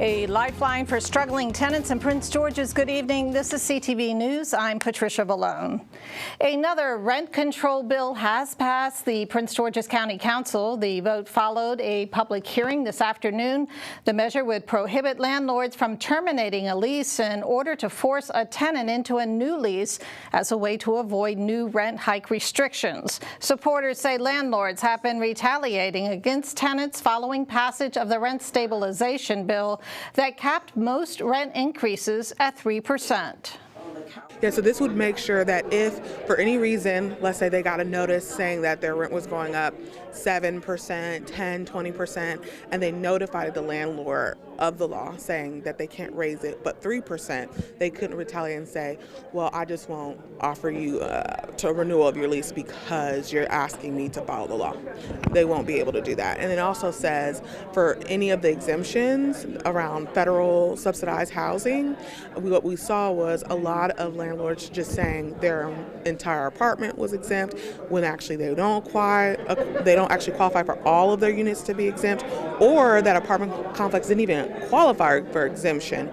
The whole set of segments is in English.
A lifeline for struggling tenants in Prince George's. Good evening. This is CTV News. I'm Patricia Vallone. Another rent control bill has passed the Prince George's County Council. The vote followed a public hearing this afternoon. The measure would prohibit landlords from terminating a lease in order to force a tenant into a new lease as a way to avoid new rent hike restrictions. Supporters say landlords have been retaliating against tenants following passage of the rent stabilization bill that capped most rent increases at 3%. Yeah, so this would make sure that if, for any reason, let's say they got a notice saying that their rent was going up 7%, 10, 20%, and they notified the landlord of the law saying that they can't raise it, but 3%, they couldn't retaliate and say, well, I just won't offer you a renewal of your lease because you're asking me to follow the law. They won't be able to do that. And it also says for any of the exemptions around federal subsidized housing, what we saw was a lot of landlords just saying their entire apartment was exempt when actually they don't actually qualify for all of their units to be exempt, or that apartment complex didn't even qualify for exemption.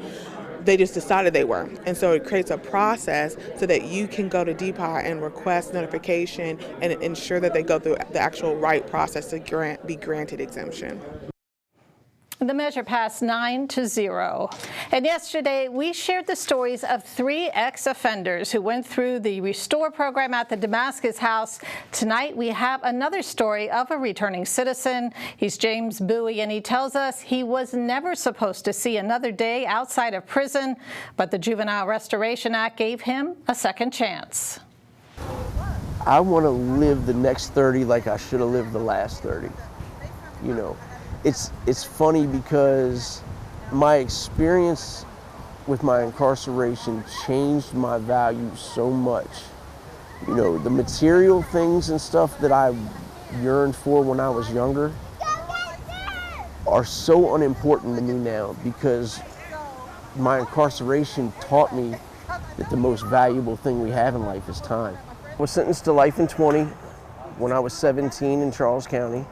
They just decided they were. And so it creates a process so that you can go to DPI and request notification and ensure that they go through the actual right process to be granted exemption. The measure passed 9-0. And yesterday, we shared the stories of 3 ex-offenders who went through the Restore program at the Damascus House. Tonight, we have another story of a returning citizen. He's James Bowie, and he tells us he was never supposed to see another day outside of prison, but the Juvenile Restoration Act gave him a second chance. I want to live the next 30 like I should have lived the last 30, you know. It's funny because my experience with my incarceration changed my values so much. You know, the material things and stuff that I yearned for when I was younger are so unimportant to me now because my incarceration taught me that the most valuable thing we have in life is time. I was sentenced to life in 20 when I was 17 in Charles County.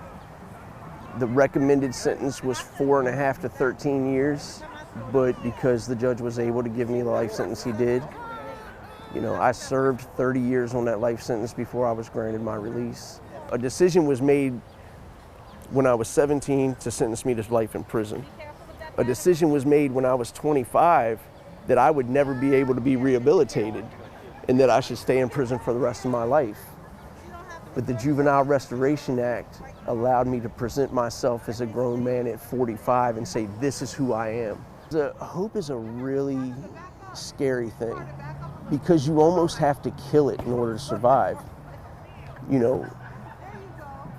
The recommended sentence was 4.5 to 13 years, but because the judge was able to give me the life sentence he did, you know, I served 30 years on that life sentence before I was granted my release. A decision was made when I was 17 to sentence me to life in prison. A decision was made when I was 25 that I would never be able to be rehabilitated and that I should stay in prison for the rest of my life. But the Juvenile Restoration Act allowed me to present myself as a grown man at 45 and say, this is who I am. Hope is a really scary thing because you almost have to kill it in order to survive. You know,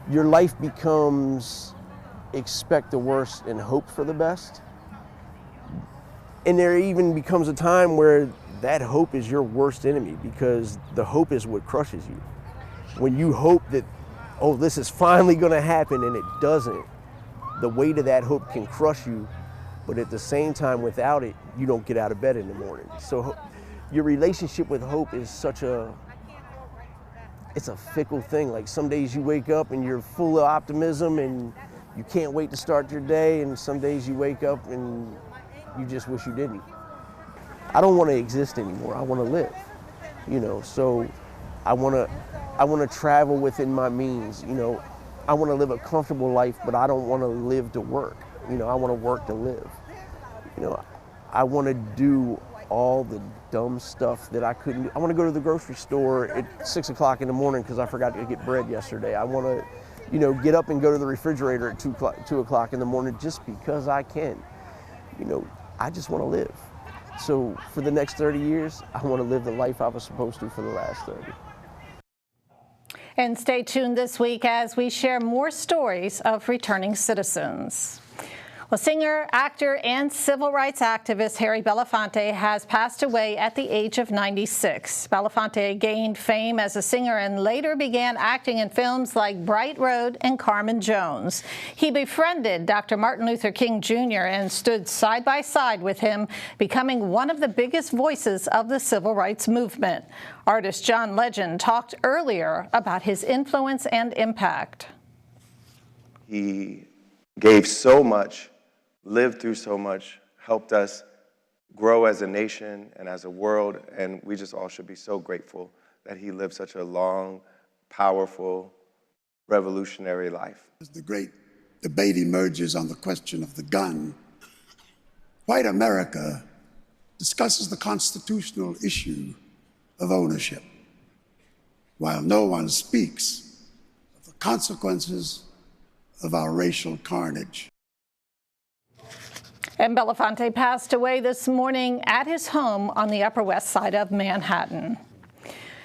your life becomes expect the worst and hope for the best. And there even becomes a time where that hope is your worst enemy because the hope is what crushes you. When you hope that, oh, this is finally going to happen and it doesn't, the weight of that hope can crush you, but at the same time, without it, you don't get out of bed in the morning. So your relationship with hope is it's a fickle thing. Like some days you wake up and you're full of optimism and you can't wait to start your day, and some days you wake up and you just wish you didn't. I don't want to exist anymore. I want to live, you know, so I want to travel within my means, you know. I want to live a comfortable life, but I don't want to live to work. You know, I want to work to live. You know, I want to do all the dumb stuff that I couldn't do. I want to go to the grocery store at 6 o'clock in the morning because I forgot to get bread yesterday. I want to, you know, get up and go to the refrigerator at 2 o'clock in the morning just because I can. You know, I just want to live. So for the next 30 years, I want to live the life I was supposed to for the last 30. And stay tuned this week as we share more stories of returning citizens. Well, singer, actor, and civil rights activist Harry Belafonte has passed away at the age of 96. Belafonte gained fame as a singer and later began acting in films like Bright Road and Carmen Jones. He befriended Dr. Martin Luther King Jr. and stood side by side with him, becoming one of the biggest voices of the civil rights movement. Artist John Legend talked earlier about his influence and impact. He gave so much, lived through so much, helped us grow as a nation and as a world, and we just all should be so grateful that he lived such a long, powerful, revolutionary life. As the great debate emerges on the question of the gun, white America discusses the constitutional issue of ownership, while no one speaks of the consequences of our racial carnage. And Belafonte passed away this morning at his home on the Upper West Side of Manhattan.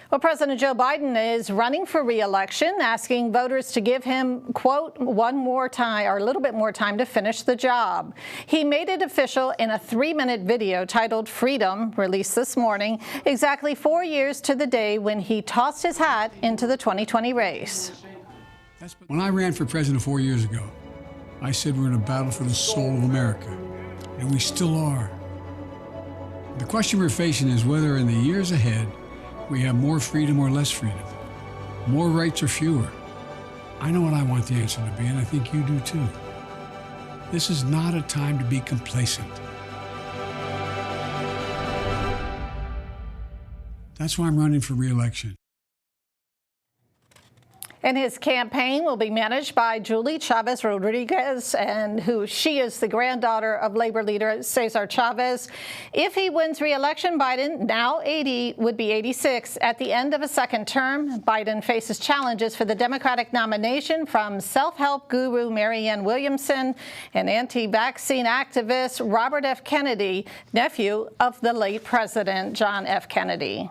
Well, President Joe Biden is running for re-election, asking voters to give him, quote, one more time or a little bit more time to finish the job. He made it official in a 3-minute video titled Freedom, released this morning, exactly 4 years to the day when he tossed his hat into the 2020 race. When I ran for president 4 years ago, I said we're in a battle for the soul of America, and we still are. The question we're facing is whether in the years ahead we have more freedom or less freedom, more rights or fewer. I know what I want the answer to be, and I think you do too. This is not a time to be complacent. That's why I'm running for re-election. And his campaign will be managed by Julie Chavez Rodriguez, and she is the granddaughter of labor leader Cesar Chavez. If he wins re-election, Biden, now 80, would be 86 at the end of a second term. Biden faces challenges for the Democratic nomination from self-help guru Marianne Williamson and anti-vaccine activist Robert F. Kennedy, nephew of the late President John F. Kennedy.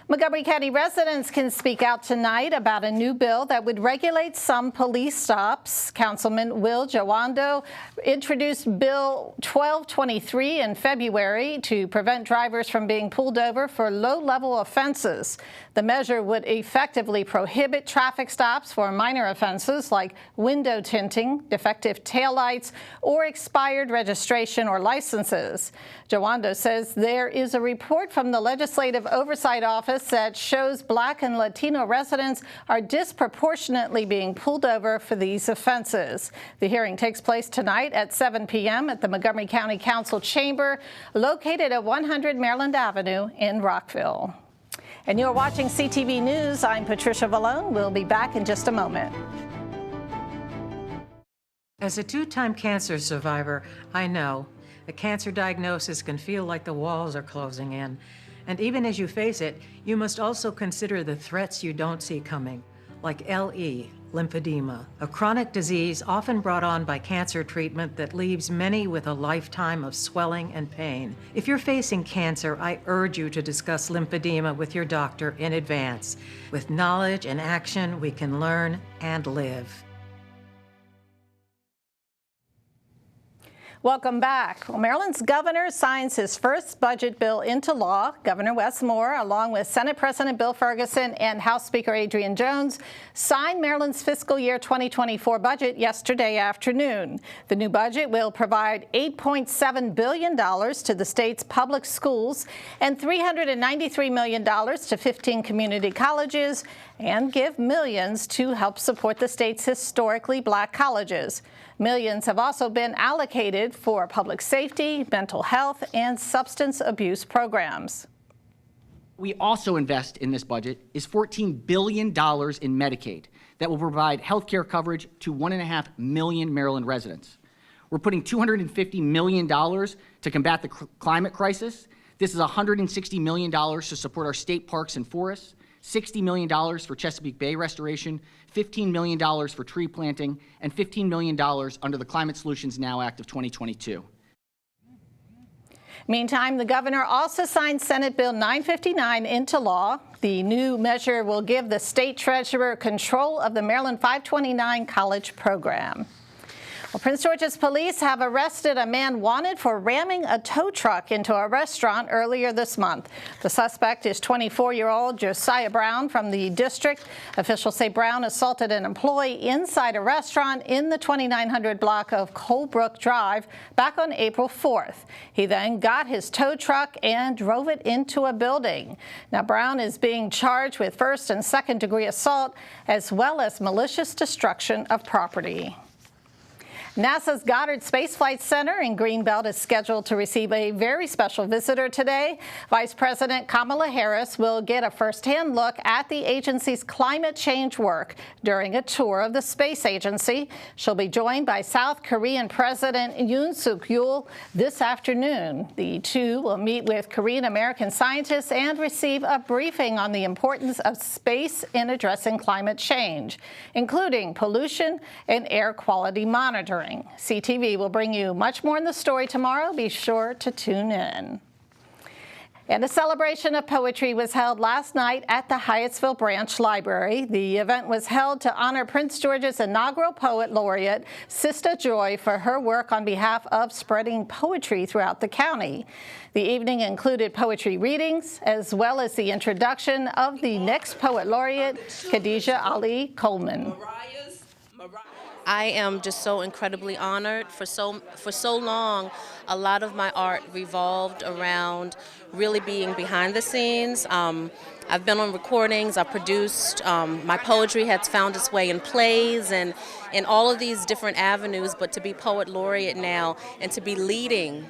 Montgomery County residents can speak out tonight about a new bill that would regulate some police stops. Councilman Will Jawando introduced Bill 1223 in February to prevent drivers from being pulled over for low-level offenses. The measure would effectively prohibit traffic stops for minor offenses like window tinting, defective taillights, or expired registration or licenses. Jawando says there is a report from the Legislative Oversight Office that shows Black and Latino residents are disproportionately being pulled over for these offenses. The hearing takes place tonight at 7 p.m. at the Montgomery County Council Chamber, located at 100 Maryland Avenue in Rockville. And you're watching CTV News. I'm Patricia Vallone. We'll be back in just a moment. As a 2-time cancer survivor, I know a cancer diagnosis can feel like the walls are closing in. And even as you face it, you must also consider the threats you don't see coming, like LE, lymphedema, a chronic disease often brought on by cancer treatment that leaves many with a lifetime of swelling and pain. If you're facing cancer, I urge you to discuss lymphedema with your doctor in advance. With knowledge and action, we can learn and live. Welcome back. Well, Maryland's governor signs his first budget bill into law. Governor Wes Moore, along with Senate President Bill Ferguson and House Speaker Adrian Jones, signed Maryland's fiscal year 2024 budget yesterday afternoon. The new budget will provide $8.7 billion to the state's public schools and $393 million to 15 community colleges and give millions to help support the state's historically Black colleges. Millions have also been allocated for public safety, mental health, and substance abuse programs. We also invest in this budget is $14 billion in Medicaid that will provide health care coverage to 1.5 million Maryland residents. We're putting $250 million to combat the climate crisis. This is $160 million to support our state parks and forests, $60 million for Chesapeake Bay restoration, $15 million for tree planting, and $15 million under the Climate Solutions Now Act of 2022. Meantime, the governor also signed Senate Bill 959 into law. The new measure will give the state treasurer control of the Maryland 529 college program. Well, Prince George's police have arrested a man wanted for ramming a tow truck into a restaurant earlier this month. The suspect is 24-year-old Josiah Brown from the district. Officials say Brown assaulted an employee inside a restaurant in the 2900 block of Colebrook Drive back on April 4th. He then got his tow truck and drove it into a building. Now, Brown is being charged with first and second-degree assault as well as malicious destruction of property. NASA's Goddard Space Flight Center in Greenbelt is scheduled to receive a very special visitor today. Vice President Kamala Harris will get a first-hand look at the agency's climate change work during a tour of the space agency. She'll be joined by South Korean President Yoon Suk-yeol this afternoon. The two will meet with Korean-American scientists and receive a briefing on the importance of space in addressing climate change, including pollution and air quality monitoring. CTV will bring you much more in the story tomorrow. Be sure to tune in. And a celebration of poetry was held last night at the Hyattsville Branch Library. The event was held to honor Prince George's inaugural poet laureate, Sista Joy, for her work on behalf of spreading poetry throughout the county. The evening included poetry readings, as well as the introduction of the next poet laureate, Khadijah Ali Coleman. I am just so incredibly honored. For so long, a lot of my art revolved around really being behind the scenes. I've been on recordings, I've produced, my poetry has found its way in plays and in all of these different avenues, but to be poet laureate now and to be leading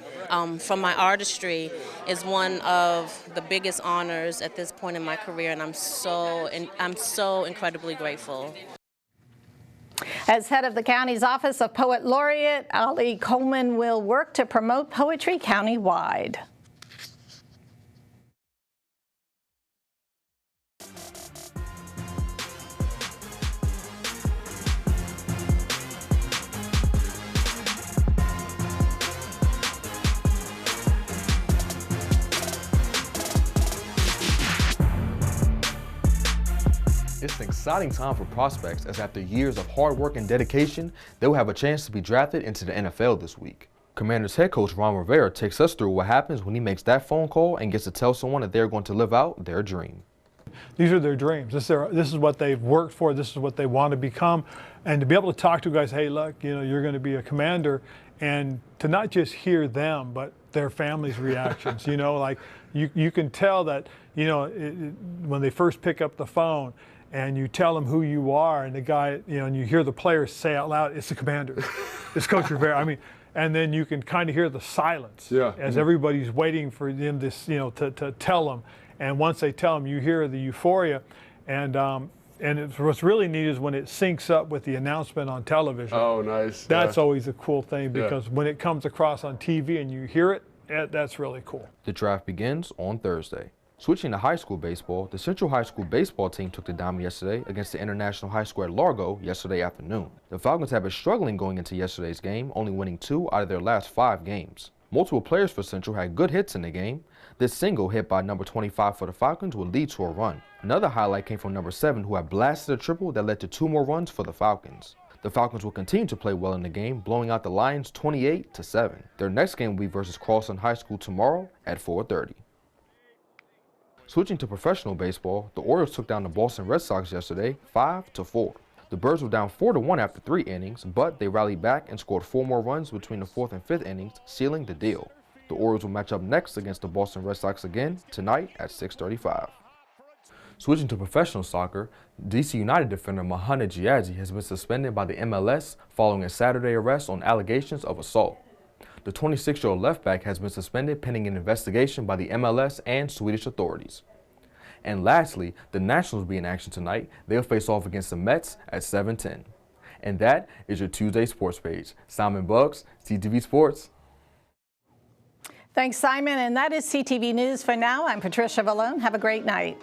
from my artistry is one of the biggest honors at this point in my career, and I'm so incredibly grateful. As head of the county's Office of Poet Laureate, Ali Coleman will work to promote poetry countywide. It's an exciting time for prospects as after years of hard work and dedication, they'll have a chance to be drafted into the NFL this week. Commanders head coach Ron Rivera takes us through what happens when he makes that phone call and gets to tell someone that they're going to live out their dream. These are their dreams. This is what they've worked for. This is what they want to become. And to be able to talk to guys, hey, look, you're going to be a commander, and to not just hear them, but their families' reactions. Like you can tell that, when they first pick up the phone, and you tell them who you are, and the guy, and you hear the players say out loud, it's the commander, it's Coach Rivera. And then you can kind of hear the silence as everybody's waiting for them to tell them. And once they tell them, you hear the euphoria. And what's really neat is when it syncs up with the announcement on television. Oh, nice. That's always a cool thing, because when it comes across on TV and you hear it, that's really cool. The draft begins on Thursday. Switching to high school baseball, the Central High School baseball team took the diamond yesterday against the International High School at Largo yesterday afternoon. The Falcons have been struggling going into yesterday's game, only winning 2 out of their last 5 games. Multiple players for Central had good hits in the game. This single hit by number 25 for the Falcons would lead to a run. Another highlight came from number 7, who had blasted a triple that led to 2 more runs for the Falcons. The Falcons will continue to play well in the game, blowing out the Lions 28-7. Their next game will be versus Carlson High School tomorrow at 4:30. Switching to professional baseball, the Orioles took down the Boston Red Sox yesterday 5-4. The Birds were down 4-1 after 3 innings, but they rallied back and scored 4 more runs between the 4th and 5th innings, sealing the deal. The Orioles will match up next against the Boston Red Sox again tonight at 6:35. Switching to professional soccer, DC United defender Mohamed Giadji has been suspended by the MLS following a Saturday arrest on allegations of assault. The 26-year-old left back has been suspended pending an investigation by the MLS and Swedish authorities. And lastly, the Nationals will be in action tonight. They'll face off against the Mets at 7:10. And that is your Tuesday sports page. Simon Bugs, CTV Sports. Thanks, Simon. And that is CTV News for now. I'm Patricia Vallone. Have a great night.